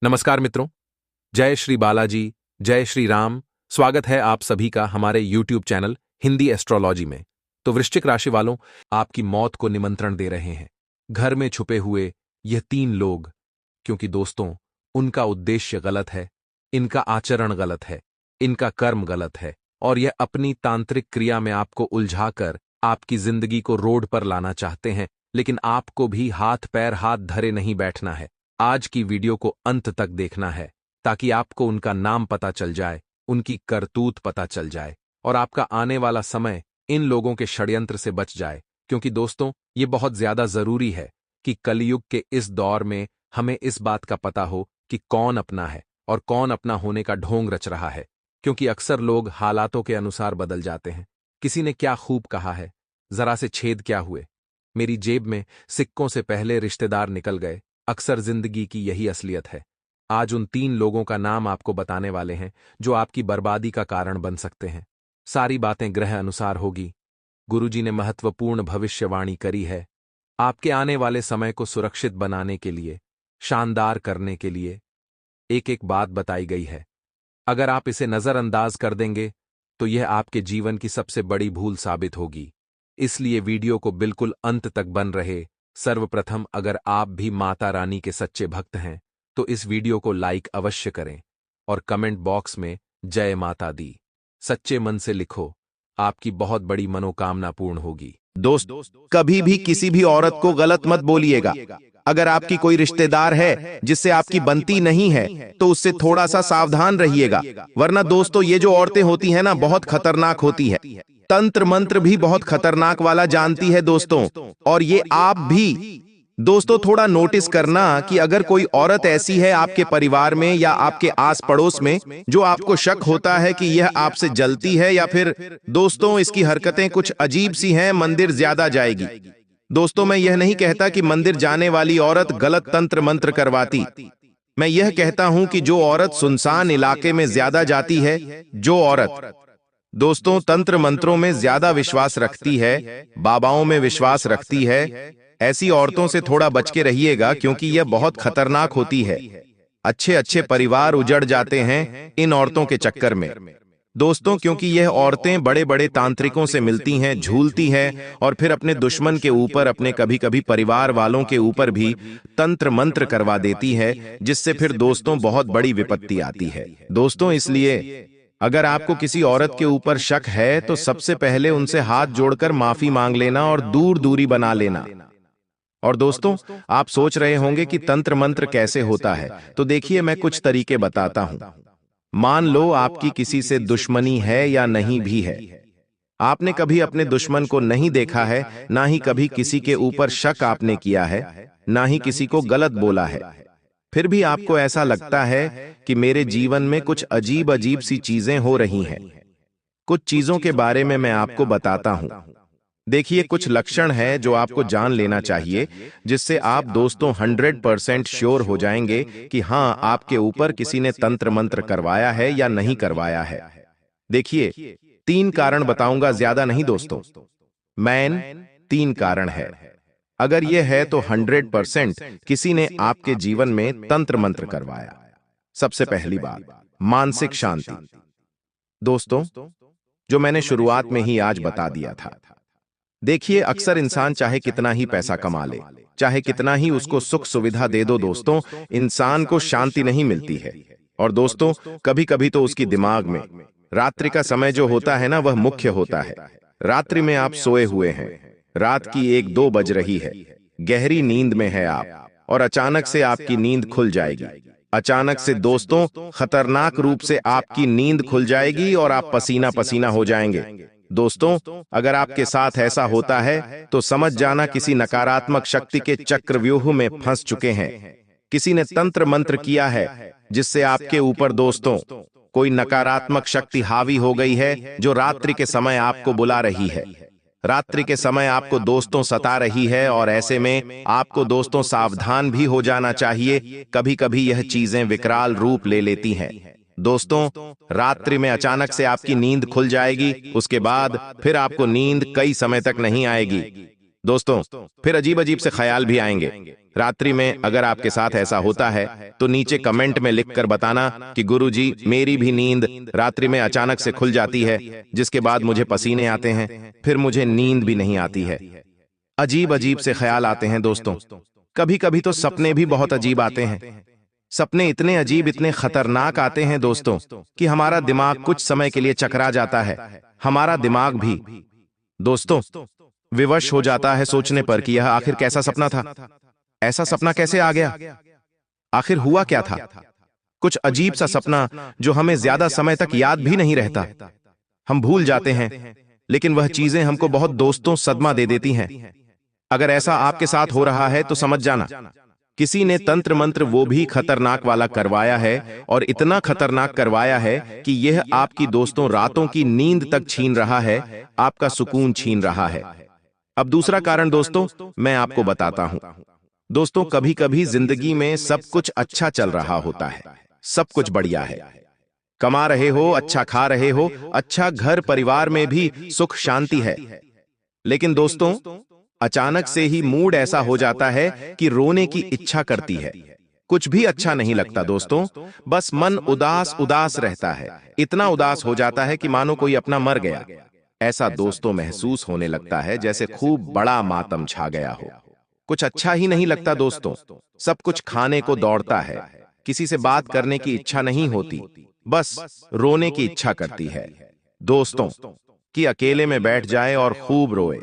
नमस्कार मित्रों, जय श्री बालाजी, जय श्री राम। स्वागत है आप सभी का हमारे YouTube चैनल हिंदी एस्ट्रोलॉजी में। तो वृश्चिक राशि वालों, आपकी मौत को निमंत्रण दे रहे हैं घर में छुपे हुए यह 3 लोग, क्योंकि दोस्तों उनका उद्देश्य गलत है, इनका आचरण गलत है, इनका कर्म गलत है और यह अपनी तांत्रिक क्रिया में आपको उलझाकर आपकी जिंदगी को रोड पर लाना चाहते हैं। लेकिन आपको भी हाथ पैर हाथ धरे नहीं बैठना है। आज की वीडियो को अंत तक देखना है ताकि आपको उनका नाम पता चल जाए, उनकी करतूत पता चल जाए और आपका आने वाला समय इन लोगों के षड्यंत्र से बच जाए। क्योंकि दोस्तों ये बहुत ज्यादा जरूरी है कि कलयुग के इस दौर में हमें इस बात का पता हो कि कौन अपना है और कौन अपना होने का ढोंग रच रहा है। क्योंकि अक्सर लोग हालातों के अनुसार बदल जाते हैं। किसी ने क्या खूब कहा है, जरा से छेद क्या हुए, मेरी जेब में सिक्कों से पहले रिश्तेदार निकल गए। अक्सर जिंदगी की यही असलियत है। आज उन 3 लोगों का नाम आपको बताने वाले हैं जो आपकी बर्बादी का कारण बन सकते हैं। सारी बातें ग्रह अनुसार होगी। गुरुजी ने महत्वपूर्ण भविष्यवाणी करी है। आपके आने वाले समय को सुरक्षित बनाने के लिए, शानदार करने के लिए एक एक बात बताई गई है। अगर आप इसे नजरअंदाज कर देंगे तो यह आपके जीवन की सबसे बड़ी भूल साबित होगी। इसलिए वीडियो को बिल्कुल अंत तक बन रहे। सर्वप्रथम, अगर आप भी माता रानी के सच्चे भक्त हैं तो इस वीडियो को लाइक अवश्य करें और कमेंट बॉक्स में जय माता दी सच्चे मन से लिखो। आपकी बहुत बड़ी मनोकामना पूर्ण होगी। दोस्त, कभी भी किसी भी औरत को गलत मत बोलिएगा। अगर आपकी कोई रिश्तेदार है जिससे आपकी बनती नहीं है तो उससे थोड़ा सा सावधान रहिएगा, वरना दोस्तों ये जो औरतें होती हैं ना, बहुत खतरनाक होती है। तंत्र मंत्र भी बहुत खतरनाक वाला जानती है दोस्तों। और ये आप भी दोस्तों थोड़ा नोटिस करना कि अगर कोई औरत ऐसी है आपके परिवार में या आपके आस पड़ोस में जो आपको शक होता है कि यह आपसे जलती है या फिर दोस्तों इसकी हरकतें कुछ अजीब सी हैं, मंदिर ज्यादा जाएगी। दोस्तों मैं यह नहीं कहता कि मंदिर जाने वाली औरत गलत तंत्र मंत्र करवाती। मैं यह कहता हूं कि जो औरत सुनसान इलाके में ज्यादा जाती है, जो औरत दोस्तों तंत्र मंत्रों में ज्यादा विश्वास रखती है, बाबाओं में विश्वास रखती है, ऐसी औरतों से थोड़ा बच के रहिएगा, क्योंकि यह बहुत खतरनाक होती है। अच्छे अच्छे परिवार उजड़ जाते हैं इन औरतों के चक्कर में दोस्तों, क्योंकि यह औरतें बड़े बड़े तांत्रिकों से मिलती हैं, झूलती हैं और फिर अपने दुश्मन के ऊपर, अपने कभी कभी परिवार वालों के ऊपर भी तंत्र मंत्र करवा देती है, जिससे फिर दोस्तों बहुत बड़ी विपत्ति आती है। दोस्तों इसलिए अगर आपको किसी औरत के ऊपर शक है तो सबसे पहले उनसे हाथ जोड़कर माफी मांग लेना और दूर दूरी बना लेना। और दोस्तों आप सोच रहे होंगे कि तंत्र मंत्र कैसे होता है, तो देखिए मैं कुछ तरीके बताता हूं। मान लो आपकी किसी से दुश्मनी है या नहीं भी है, आपने कभी अपने दुश्मन को नहीं देखा है, ना ही कभी किसी के ऊपर शक आपने किया है, ना ही किसी को गलत बोला है, फिर भी आपको ऐसा लगता है कि मेरे जीवन में कुछ अजीब अजीब सी चीजें हो रही हैं। कुछ चीजों के बारे में मैं आपको बताता हूं। देखिए कुछ लक्षण है जो आपको जान लेना चाहिए, जिससे आप दोस्तों 100% श्योर हो जाएंगे कि हां आपके ऊपर किसी ने तंत्र मंत्र करवाया है या नहीं करवाया है। देखिए 3 कारण बताऊंगा, ज्यादा नहीं दोस्तों, मैन 3 कारण है। अगर यह है तो 100% किसी ने आपके जीवन में तंत्र मंत्र करवाया। सबसे पहली बात, मानसिक शांति। दोस्तों जो मैंने शुरुआत में ही आज बता दिया था। देखिए अक्सर इंसान चाहे कितना ही पैसा कमा ले, चाहे कितना ही उसको सुख सुविधा दे दो दोस्तों, इंसान को शांति नहीं मिलती है। और दोस्तों कभी कभी तो उसकी दिमाग में रात्रि का समय जो होता है ना, वह मुख्य होता है। रात्रि में आप सोए हुए हैं, रात की 1-2 बज रही है, गहरी नींद में है आप, और अचानक से आपकी नींद खुल जाएगी। अचानक से दोस्तों खतरनाक रूप से आपकी नींद खुल जाएगी और आप पसीना पसीना हो जाएंगे। दोस्तों अगर आपके साथ ऐसा होता है तो समझ जाना किसी नकारात्मक शक्ति के चक्रव्यूह में फंस चुके हैं। किसी ने तंत्र मंत्र किया है जिससे आपके ऊपर दोस्तों कोई नकारात्मक शक्ति हावी हो गई है, जो रात्रि के समय आपको बुला रही है, रात्रि के समय आपको दोस्तों सता रही है। और ऐसे में आपको दोस्तों सावधान भी हो जाना चाहिए, कभी कभी यह चीजें विकराल रूप ले लेती हैं। दोस्तों रात्रि में अचानक से आपकी नींद खुल जाएगी, उसके बाद फिर आपको नींद कई समय तक नहीं आएगी। दोस्तों फिर अजीब अजीब से ख्याल भी आएंगे। रात्रि में अगर आपके साथ ऐसा होता है तो नीचे कमेंट में लिखकर बताना कि गुरुजी मेरी भी नींद रात्रि में अचानक से खुल जाती है, जिसके बाद मुझे पसीने आते हैं, फिर मुझे नींद भी नहीं आती है। अजीब अजीब से ख्याल आते हैं दोस्तों। कभी कभी तो सपने भी बहुत अजीब आते हैं। सपने इतने अजीब, इतने खतरनाक आते हैं दोस्तों कि हमारा दिमाग कुछ समय के लिए चकरा जाता है। हमारा दिमाग भी दोस्तों विवश हो जाता है सोचने पर कि यह आखिर कैसा सपना था, ऐसा सपना कैसे आ गया, आखिर हुआ क्या था। कुछ अजीब सा सपना जो हमें ज्यादा समय तक याद भी नहीं रहता, हम भूल जाते हैं, लेकिन वह चीजें हमको बहुत दोस्तों सदमा दे देती हैं। अगर ऐसा आपके साथ हो रहा है तो समझ जाना किसी ने तंत्र मंत्र वो भी खतरनाक वाला करवाया है, और इतना खतरनाक करवाया है कि यह आपकी दोस्तों रातों की नींद तक छीन रहा है, आपका सुकून छीन रहा है। अब दूसरा कारण दोस्तों मैं आपको बताता हूं। दोस्तों कभी कभी जिंदगी में सब कुछ अच्छा चल रहा होता है, सब कुछ बढ़िया है, कमा रहे हो, अच्छा खा रहे हो, अच्छा घर परिवार में भी सुख शांति है, लेकिन दोस्तों अचानक से ही मूड ऐसा हो जाता है कि रोने की इच्छा करती है। कुछ भी अच्छा नहीं लगता दोस्तों, बस मन उदास उदास रहता है, इतना उदास हो जाता है कि मानो कोई अपना मर गया। ऐसा दोस्तों महसूस होने लगता है जैसे खूब बड़ा मातम छा गया हो। कुछ अच्छा ही नहीं लगता दोस्तों, सब कुछ खाने को दौड़ता है, किसी से बात करने की इच्छा नहीं होती, बस रोने की इच्छा करती है दोस्तों कि अकेले में बैठ जाए और खूब रोए,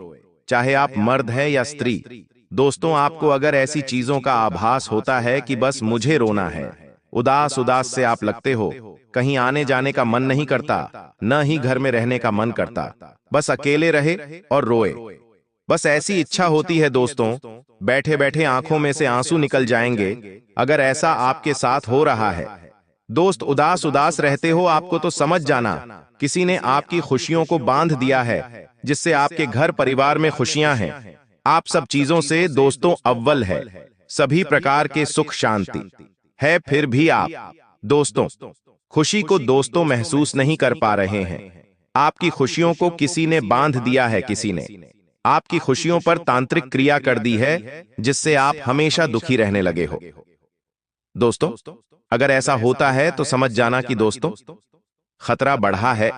चाहे आप मर्द है या स्त्री। दोस्तों आपको अगर ऐसी चीजों का आभास होता है कि बस मुझे रोना है, उदास उदास से आप लगते हो, कहीं आने जाने का मन नहीं करता, न ही घर में रहने का मन करता, बस अकेले रहे और रोए, बस ऐसी इच्छा होती है दोस्तों, बैठे बैठे आंखों में से आंसू निकल जाएंगे। अगर ऐसा आपके साथ हो रहा है दोस्त, उदास उदास रहते हो, आपको तो समझ जाना किसी ने आपकी खुशियों को बांध दिया है, जिससे आपके घर परिवार में खुशियां हैं, आप सब चीजों से दोस्तों अव्वल है, सभी प्रकार के सुख शांति है, फिर भी आप दोस्तों खुशी को दोस्तों महसूस नहीं कर पा रहे हैं। आपकी खुशियों को किसी ने बांध दिया है, किसी ने आपकी खुशियों पर तांत्रिक क्रिया कर दी है, जिससे आप हमेशा दुखी रहने लगे हो। दोस्तों अगर ऐसा होता है तो समझ जाना कि दोस्तों खतरा बढ़ा है,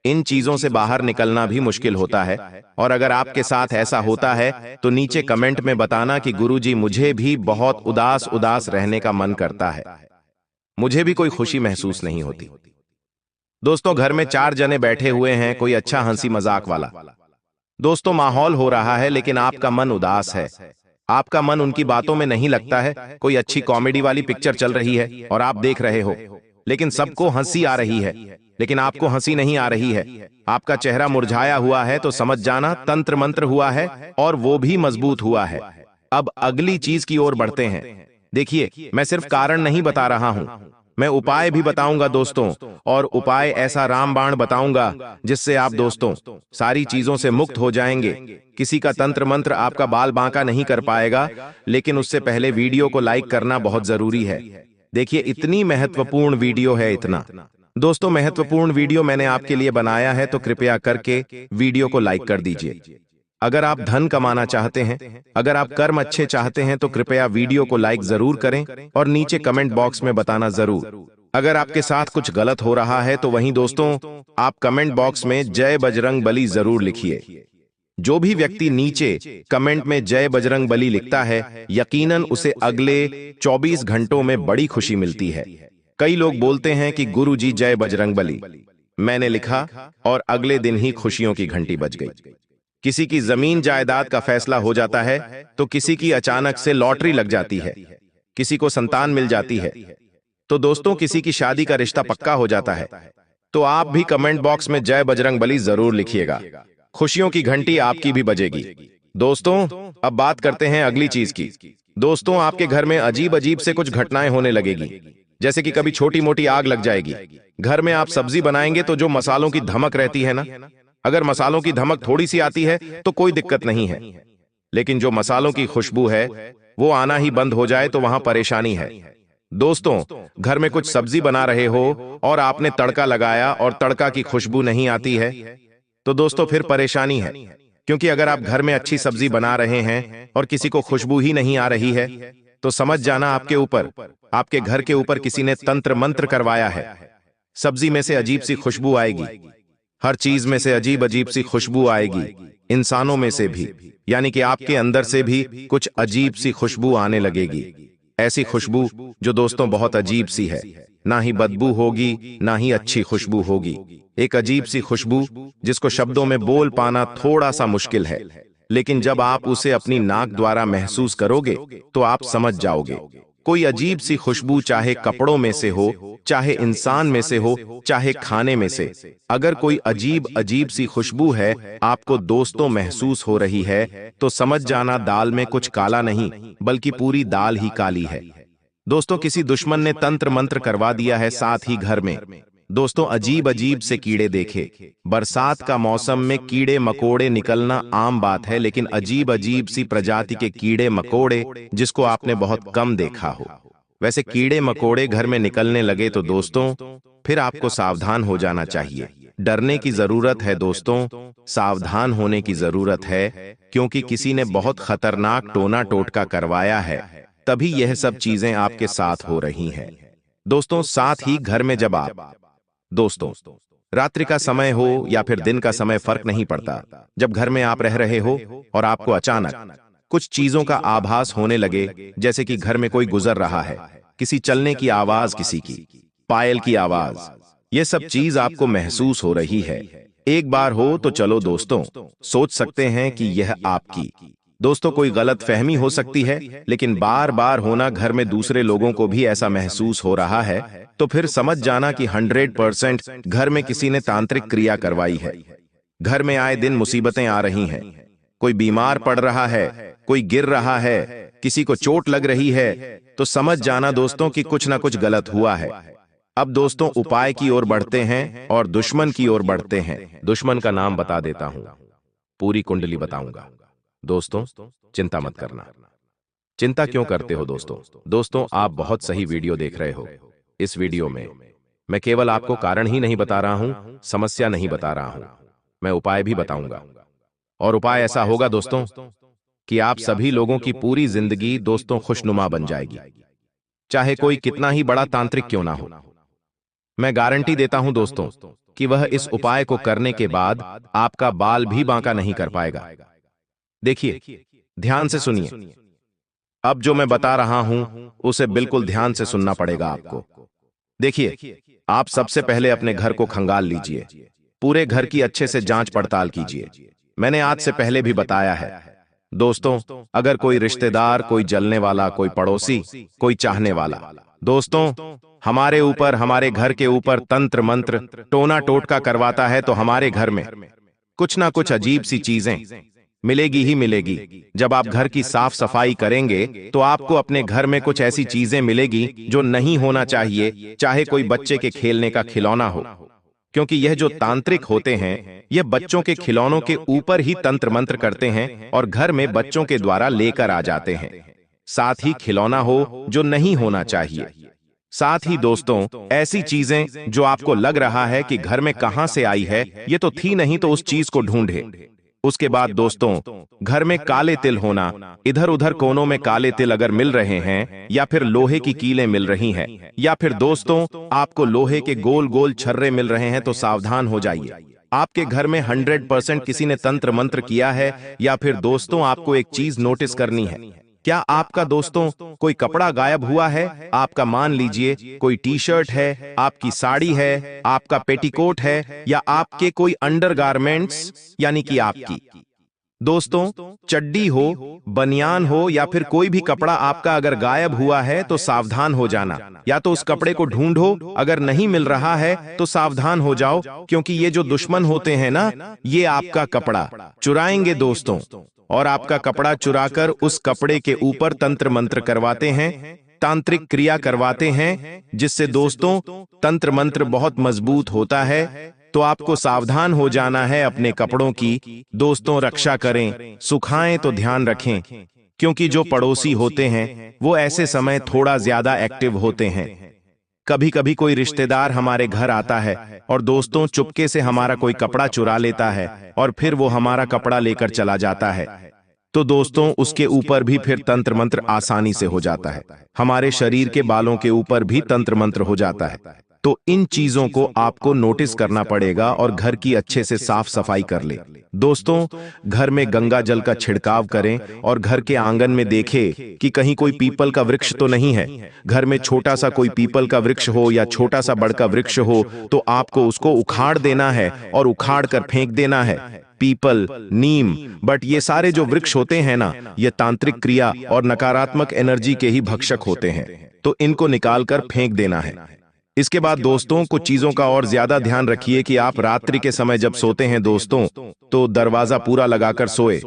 इन चीजों से बाहर निकलना भी मुश्किल होता है। और अगर आपके साथ ऐसा होता है तो नीचे कमेंट में बताना कि गुरुजी मुझे भी बहुत उदास उदास रहने का मन करता है, मुझे भी कोई खुशी महसूस नहीं होती। दोस्तों घर में 4 जने बैठे हुए हैं, कोई अच्छा हंसी मजाक वाला दोस्तों माहौल हो रहा है, लेकिन आपका मन उदास है, आपका मन उनकी बातों में नहीं लगता है। कोई अच्छी कॉमेडी वाली पिक्चर चल रही है और आप देख रहे हो, लेकिन सबको हंसी आ रही है, लेकिन आपको हंसी नहीं आ रही है, आपका चेहरा मुरझाया हुआ है, तो समझ जाना तंत्र मंत्र हुआ है, और वो भी मजबूत हुआ है। अब अगली चीज की ओर बढ़ते हैं। देखिए मैं सिर्फ कारण नहीं बता रहा हूं, मैं उपाय भी बताऊंगा दोस्तों, और उपाय ऐसा रामबाण बताऊंगा जिससे आप दोस्तों सारी चीजों से मुक्त हो जाएंगे। किसी का तंत्र मंत्र आपका बाल बांका नहीं कर पाएगा, लेकिन उससे पहले वीडियो को लाइक करना बहुत जरूरी है। देखिए इतनी महत्वपूर्ण वीडियो है, इतना दोस्तों महत्वपूर्ण वीडियो मैंने आपके लिए बनाया है, तो कृपया करके वीडियो को लाइक कर दीजिए। अगर आप धन कमाना चाहते हैं, अगर आप कर्म अच्छे चाहते हैं, तो कृपया वीडियो को लाइक जरूर करें और नीचे कमेंट बॉक्स में बताना जरूर। अगर आपके साथ कुछ गलत हो रहा है तो वहीं दोस्तों आप कमेंट बॉक्स में जय बजरंग बली जरूर लिखिए। जो भी व्यक्ति नीचे कमेंट में जय बजरंग बली लिखता है, यकीनन उसे अगले 24 घंटों में बड़ी खुशी मिलती है। कई लोग बोलते हैं कि गुरुजी जय बजरंग बली, मैंने लिखा और अगले दिन ही खुशियों की घंटी बज गई। किसी की जमीन जायदाद का फैसला हो जाता है, तो किसी की अचानक से लॉटरी लग जाती है, किसी को संतान मिल जाती है, तो दोस्तों किसी की शादी का रिश्ता पक्का हो जाता है। तो आप भी कमेंट बॉक्स में जय बजरंग बली जरूर लिखिएगा, खुशियों की घंटी आपकी भी बजेगी। दोस्तों अब बात करते हैं अगली चीज की। दोस्तों आपके घर में अजीब अजीब से कुछ घटनाएं होने लगेगी, जैसे कि कभी छोटी मोटी आग लग जाएगी। घर में आप सब्जी बनाएंगे तो जो मसालों की धमक रहती है ना, अगर मसालों की धमक थोड़ी सी आती है तो कोई दिक्कत नहीं है, लेकिन जो मसालों की खुशबू है वो आना ही बंद हो जाए तो वहां परेशानी है। दोस्तों घर में कुछ सब्जी बना रहे हो और आपने तड़का लगाया और तड़का की खुशबू नहीं आती है, तो दोस्तों फिर परेशानी है, क्योंकि अगर आप घर में अच्छी सब्जी बना रहे हैं और किसी को खुशबू ही नहीं आ रही है तो समझ जाना आपके घर के ऊपर किसी ने तंत्र मंत्र करवाया है। सब्जी में से अजीब सी खुशबू आएगी, हर चीज में से अजीब अजीब सी खुशबू आएगी, इंसानों में से भी, यानी कि आपके अंदर से भी कुछ अजीब सी खुशबू आने लगेगी। ऐसी खुशबू जो दोस्तों बहुत अजीब सी है, ना ही बदबू होगी ना ही अच्छी खुशबू होगी। एक अजीब सी खुशबू जिसको शब्दों में बोल पाना थोड़ा सा मुश्किल है, लेकिन जब आप उसे अपनी नाक द्वारा महसूस करोगे तो आप समझ जाओगे। कोई अजीब सी खुशबू चाहे कपड़ों में से हो, चाहे इंसान में से हो, चाहे खाने में से, अगर कोई अजीब अजीब सी खुशबू है आपको दोस्तों महसूस हो रही है तो समझ जाना दाल में कुछ काला नहीं बल्कि पूरी दाल ही काली है। दोस्तों किसी दुश्मन ने तंत्र मंत्र करवा दिया है, साथ ही घर में दोस्तों अजीब अजीब से कीड़े देखे। बरसात का मौसम में कीड़े मकोड़े निकलना आम बात है, लेकिन अजीब अजीब सी प्रजाति के कीड़े मकोड़े जिसको आपने बहुत कम देखा हो, वैसे कीड़े मकोड़े घर में निकलने लगे तो दोस्तों फिर आपको सावधान हो जाना चाहिए। डरने की जरूरत है दोस्तों, सावधान होने की जरूरत है, क्योंकि किसी ने बहुत खतरनाक टोना टोटका करवाया है, तभी यह सब चीजें आपके साथ हो रही हैं। दोस्तों साथ ही घर में जब आप दोस्तों रात्रि का समय हो या फिर दिन का समय फर्क नहीं पड़ता, जब घर में आप रह रहे हो और आपको अचानक कुछ चीजों का आभास होने लगे, जैसे कि घर में कोई गुजर रहा है, किसी चलने की आवाज, किसी की पायल की आवाज, ये सब चीज आपको महसूस हो रही है। एक बार हो तो चलो दोस्तों सोच सकते हैं कि यह आपकी दोस्तों कोई गलत फहमी हो सकती है, लेकिन बार बार होना घर में दूसरे लोगों को भी ऐसा महसूस हो रहा है तो फिर समझ जाना कि 100% घर में किसी ने तांत्रिक क्रिया करवाई है। घर में आए दिन मुसीबतें आ रही हैं, कोई बीमार पड़ रहा है, कोई गिर रहा है, किसी को चोट लग रही है, तो समझ जाना दोस्तों कि कुछ ना कुछ गलत हुआ है। अब दोस्तों उपाय की ओर बढ़ते हैं और दुश्मन की ओर बढ़ते हैं। दुश्मन का नाम बता देता हूं, पूरी कुंडली बताऊंगा। दोस्तों चिंता मत करना। चिंता क्यों करते हो दोस्तों आप बहुत सही वीडियो देख रहे हो। इस वीडियो में मैं केवल आपको कारण ही नहीं बता रहा हूं, समस्या नहीं बता रहा हूं, मैं उपाय भी बताऊंगा। और उपाय ऐसा होगा दोस्तों कि आप सभी लोगों की पूरी जिंदगी दोस्तों खुशनुमा बन जाएगी, चाहे कोई कितना ही बड़ा तांत्रिक क्यों ना हो। मैं गारंटी देता हूं दोस्तों कि वह इस उपाय को करने के बाद आपका बाल भी बांका नहीं कर पाएगा। देखिए, ध्यान से सुनिए, अब जो मैं बता रहा हूं उसे बिल्कुल ध्यान से सुनना पड़ेगा आपको। देखिए, आप सबसे पहले अपने घर को खंगाल लीजिए, पूरे घर की अच्छे से जांच पड़ताल कीजिए। मैंने आज से पहले भी बताया है दोस्तों, अगर कोई रिश्तेदार, कोई जलने वाला, कोई पड़ोसी, कोई चाहने वाला दोस्तों हमारे ऊपर, हमारे घर के ऊपर तंत्र मंत्र टोना टोटका करवाता है तो हमारे घर में कुछ ना कुछ अजीब सी चीजें मिलेगी ही मिलेगी। जब आप घर की साफ सफाई करेंगे तो आपको अपने घर में कुछ ऐसी चीजें मिलेगी जो नहीं होना चाहिए, चाहे कोई बच्चे के खेलने का खिलौना हो, क्योंकि यह जो तांत्रिक होते हैं यह बच्चों के खिलौनों के ऊपर ही तंत्र मंत्र करते हैं और घर में बच्चों के द्वारा लेकर आ जाते हैं। साथ ही खिलौना हो जो नहीं होना चाहिए, साथ ही दोस्तों ऐसी चीजें जो आपको लग रहा है कि घर में कहां से आई है, ये तो थी नहीं, तो उस चीज को ढूंढे। उसके बाद दोस्तों घर में काले तिल होना, इधर उधर कोनों में काले तिल अगर मिल रहे हैं, या फिर लोहे की कीलें मिल रही हैं, या फिर दोस्तों आपको लोहे के गोल गोल छर्रे मिल रहे हैं, तो सावधान हो जाइए। आपके घर में 100% किसी ने तंत्र मंत्र किया है। या फिर दोस्तों आपको एक चीज नोटिस करनी है, क्या आपका दोस्तों कोई कपड़ा गायब हुआ है? आपका मान लीजिए कोई टी शर्ट है, आपकी साड़ी है, आपका पेटीकोट है, या आपके कोई अंडरगारमेंट्स यानी कि आपकी दोस्तों चड्डी हो, बनियान हो, या फिर कोई भी कपड़ा आपका अगर गायब हुआ है तो सावधान हो जाना। या तो उस कपड़े को ढूंढो, अगर नहीं मिल रहा है तो सावधान हो जाओ, क्योंकि ये जो दुश्मन होते हैं ना, ये आपका कपड़ा चुराएंगे दोस्तों, और आपका कपड़ा चुराकर उस कपड़े के ऊपर तंत्र मंत्र करवाते हैं, तांत्रिक क्रिया करवाते हैं, जिससे दोस्तों तंत्र मंत्र बहुत मजबूत होता है। तो आपको सावधान हो जाना है, अपने कपड़ों की दोस्तों रक्षा करें, सुखाएं तो ध्यान रखें, क्योंकि जो पड़ोसी होते हैं वो ऐसे समय थोड़ा ज्यादा एक्टिव होते हैं। कभी कभी कोई रिश्तेदार हमारे घर आता है और दोस्तों चुपके से हमारा कोई कपड़ा चुरा लेता है और फिर वो हमारा कपड़ा लेकर चला जाता है। तो दोस्तों उसके ऊपर भी फिर तंत्र मंत्र आसानी से हो जाता है। हमारे शरीर के बालों के ऊपर भी तंत्र मंत्र हो जाता है। तो इन चीजों को आपको नोटिस करना पड़ेगा और घर की अच्छे से साफ सफाई कर ले। दोस्तों घर में गंगा जल का छिड़काव करें और घर के आंगन में देखें कि कहीं कोई पीपल का वृक्ष तो नहीं है। घर में छोटा सा कोई पीपल का वृक्ष हो या छोटा सा बड़ का वृक्ष हो तो आपको उसको उखाड़ देना है और उखाड़ कर फेंक देना है। पीपल, नीम, बट ये सारे जो वृक्ष होते हैं ना, ये तांत्रिक क्रिया और नकारात्मक एनर्जी के ही भक्षक होते हैं, तो इनको निकालकर फेंक देना है। इसके बाद दोस्तों कुछ चीजों का और ज्यादा ध्यान रखिए कि आप रात्रि के समय जब सोते हैं दोस्तों तो दरवाजा पूरा लगाकर सोए।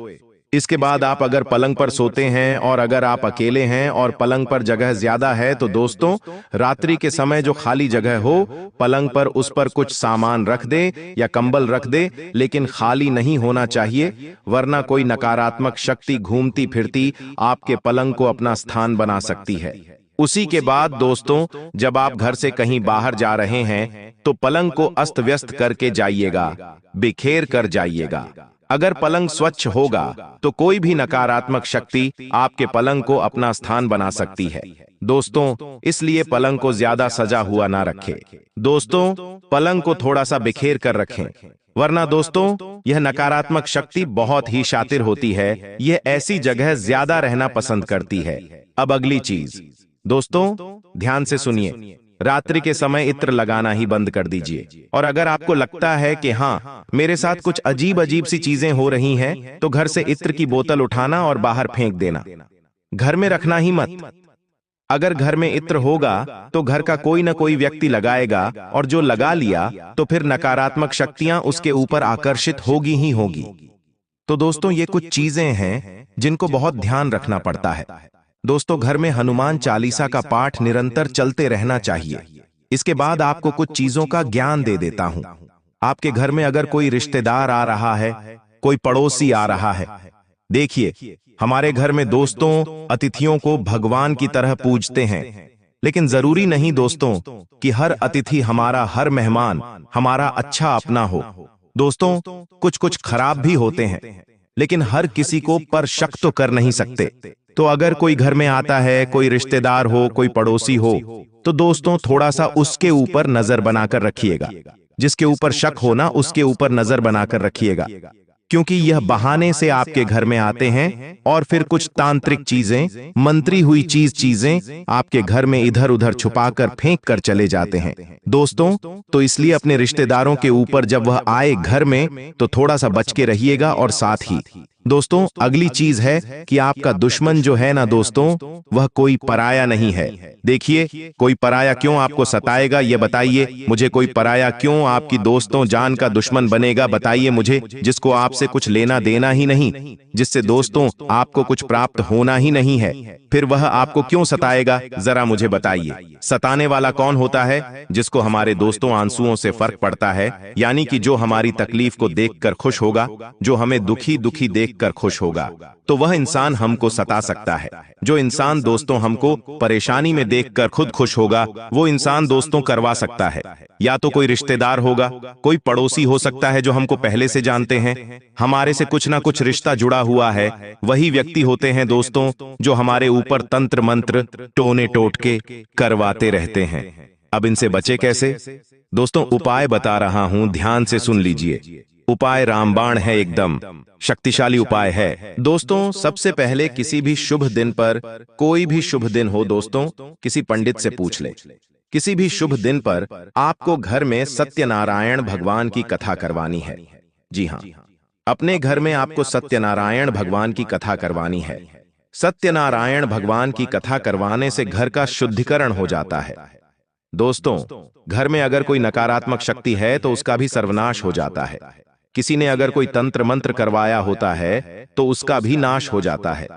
इसके बाद आप अगर पलंग पर सोते हैं और अगर आप अकेले हैं और पलंग पर जगह ज्यादा है तो दोस्तों रात्रि के समय जो खाली जगह हो पलंग पर उस पर कुछ सामान रख दे या कंबल रख दे, लेकिन खाली नहीं होना चाहिए, वरना कोई नकारात्मक शक्ति घूमती फिरती आपके पलंग को अपना स्थान बना सकती है। उसी के बाद दोस्तों जब आप घर से कहीं बाहर जा रहे हैं तो पलंग को अस्त व्यस्त करके जाइएगा, बिखेर कर जाइएगा। अगर पलंग स्वच्छ होगा तो कोई भी नकारात्मक शक्ति आपके पलंग को अपना स्थान बना सकती है। दोस्तों इसलिए पलंग को ज्यादा सजा हुआ ना रखें। दोस्तों पलंग को थोड़ा सा बिखेर कर रखें, वरना दोस्तों यह नकारात्मक शक्ति बहुत ही शातिर होती है, यह ऐसी जगह ज्यादा रहना पसंद करती है। अब अगली चीज दोस्तों ध्यान से सुनिए, रात्रि के समय इत्र लगाना ही बंद कर दीजिए। और अगर आपको लगता है कि हाँ मेरे साथ कुछ अजीब अजीब सी चीजें हो रही हैं, तो घर से इत्र की बोतल उठाना और बाहर फेंक देना, घर में रखना ही मत। अगर घर में इत्र होगा तो घर का कोई ना कोई व्यक्ति लगाएगा और जो लगा लिया तो फिर नकारात्मक शक्तियां उसके ऊपर आकर्षित होगी ही होगी। तो दोस्तों ये कुछ चीजें हैं जिनको बहुत ध्यान रखना पड़ता है। दोस्तों घर में हनुमान चालीसा का पाठ निरंतर चलते रहना चाहिए। इसके बाद आपको कुछ चीजों का ज्ञान दे देता हूं। आपके घर में अगर कोई रिश्तेदार आ रहा है, कोई पड़ोसी आ रहा है, देखिए हमारे घर में दोस्तों अतिथियों को भगवान की तरह पूजते हैं, लेकिन जरूरी नहीं दोस्तों कि हर अतिथि हमारा, हर मेहमान हमारा अच्छा अपना हो। दोस्तों कुछ कुछ खराब भी होते हैं, लेकिन हर किसी को पर शक तो कर नहीं सकते। तो अगर कोई घर में आता है, कोई रिश्तेदार हो, कोई पड़ोसी हो, तो दोस्तों थोड़ा सा उसके ऊपर नजर बनाकर रखिएगा। जिसके ऊपर शक हो ना उसके ऊपर नजर बनाकर रखिएगा, क्योंकि यह बहाने से आपके घर में आते हैं और फिर कुछ तांत्रिक चीजें, मंत्री हुई चीजें आपके घर में इधर उधर छुपाकर फेंक कर चले जाते हैं। दोस्तों तो इसलिए अपने रिश्तेदारों के ऊपर जब वह आए घर में तो थोड़ा सा बच के रहिएगा। और साथ ही दोस्तों अगली चीज है कि आपका दुश्मन जो है ना दोस्तों, वह कोई पराया नहीं है। देखिए कोई पराया क्यों आपको सताएगा ये बताइए मुझे, कोई पराया क्यों आपकी दोस्तों जान का दुश्मन बनेगा बताइए मुझे, जिसको आपसे कुछ लेना देना ही नहीं, जिससे दोस्तों आपको कुछ प्राप्त होना ही नहीं है, फिर वह आपको क्यों सताएगा जरा मुझे बताइए। सताने वाला कौन होता है? जिसको हमारे दोस्तों आंसुओं से फर्क पड़ता है, यानी कि जो हमारी तकलीफ को देखकर खुश होगा, जो हमें दुखी दुखी देखकर खुश होगा, तो वह इंसान हमको सता सकता है। जो इंसान दोस्तों हमको परेशानी में देखकर खुद खुश होगा, वो इंसान दोस्तों करवा सकता है। या तो कोई रिश्तेदार होगा, कोई पड़ोसी हो सकता है जो हमको पहले से जानते हैं, हमारे से कुछ ना कुछ रिश्ता जुड़ा हुआ है, वही व्यक्ति होते हैं दोस्तों जो हमारे ऊपर तंत्र मंत्र, टोने टोटके करवाते रहते हैं। अब इनसे बचे कैसे? दोस्तों उपाय बता रहा हूं, ध्यान से सुन लीजिए। उपाय रामबाण है, एकदम शक्तिशाली उपाय है। दोस्तों सबसे पहले किसी भी शुभ दिन पर, कोई भी शुभ दिन हो दोस्तों, किसी पंडित से पूछ ले। किसी भी शुभ दिन पर आपको घर में सत्यनारायण भगवान की कथा करवानी है। जी हाँ, अपने घर में आपको सत्यनारायण भगवान की कथा करवानी है। सत्यनारायण भगवान की कथा करवाने से घर का शुद्धिकरण हो जाता है। दोस्तों घर में अगर कोई नकारात्मक शक्ति है तो उसका भी सर्वनाश हो जाता है। किसी ने अगर कोई तंत्र मंत्र करवाया होता है तो उसका भी नाश हो जाता है।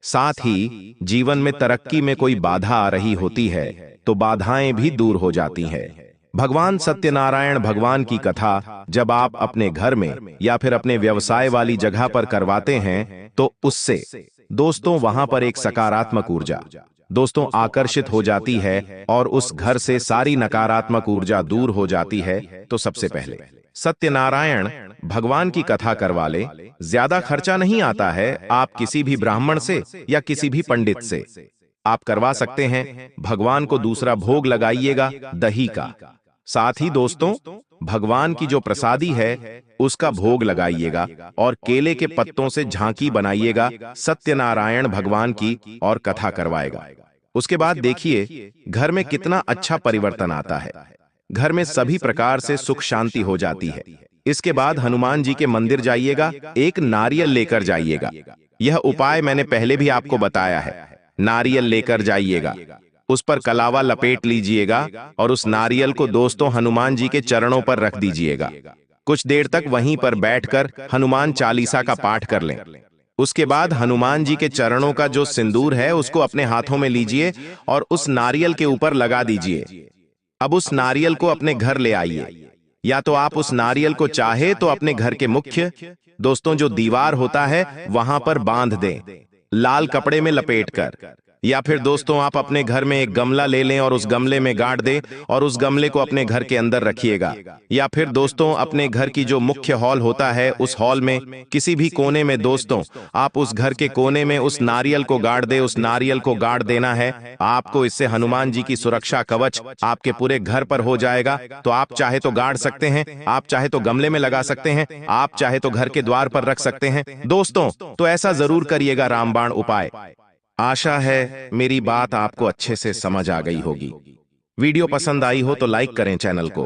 साथ ही जीवन में तरक्की में कोई बाधा आ रही होती है तो बाधाएं भी दूर हो जाती हैं। भगवान सत्यनारायण भगवान की कथा जब आप अपने घर में या फिर अपने व्यवसाय वाली जगह पर करवाते हैं तो उससे दोस्तों वहां पर एक सकारात्मक ऊर्जा, दोस्तों आकर्षित हो जाती है और उस घर से सारी नकारात्मक ऊर्जा दूर हो जाती है। तो सबसे पहले सत्यनारायण भगवान की कथा करवा ले। ज्यादा खर्चा नहीं आता है, आप किसी भी ब्राह्मण से या किसी भी पंडित से आप करवा सकते हैं। भगवान को दूसरा भोग लगाइएगा दही का। साथ ही दोस्तों भगवान की जो प्रसादी है उसका भोग लगाइएगा और केले के पत्तों से झांकी बनाइएगा। सत्यनारायण भगवान की और कथा करवाएगा। उसके बाद देखिए घर में कितना अच्छा परिवर्तन आता है। घर में सभी प्रकार से सुख शांति हो जाती है। इसके बाद हनुमान जी के मंदिर जाइएगा, एक नारियल लेकर जाइएगा। यह उपाय मैंने पहले भी आपको बताया है। नारियल लेकर जाइएगा, उस पर कलावा लपेट लीजिएगा और उस नारियल को दोस्तों हनुमान जी के चरणों पर रख दीजिएगा। कुछ देर तक वहीं पर बैठकर हनुमान चालीसा का पाठ कर लें। उसके बाद हनुमान जी के चरणों का जो सिंदूर है उसको अपने हाथों में लीजिए और उस नारियल के ऊपर लगा दीजिए। अब उस नारियल को अपने घर ले आइए, या तो आप उस नारियल को चाहे तो अपने घर के मुख्य दोस्तों जो दीवार होता है वहां पर बांध दें, लाल कपड़े में लपेटकर। या फिर दोस्तों आप अपने घर में एक गमला ले लें और उस गमले में गाड़ दें और उस गमले को अपने घर के अंदर रखिएगा। या फिर दोस्तों अपने घर की जो मुख्य हॉल होता है उस हॉल में किसी भी कोने में दोस्तों आप उस घर के कोने में उस नारियल को गाड़ दे। उस नारियल को गाड़ देना है आपको। इससे हनुमान जी की सुरक्षा कवच आपके पूरे घर पर हो जाएगा। तो आप चाहे तो गाड़ सकते हैं, आप चाहे तो गमले में लगा सकते हैं, आप चाहे तो घर के द्वार पर रख सकते हैं दोस्तों। तो ऐसा जरूर करिएगा रामबाण उपाय। आशा है मेरी बात आपको अच्छे से समझ आ गई होगी। वीडियो पसंद आई हो तो लाइक करें चैनल को।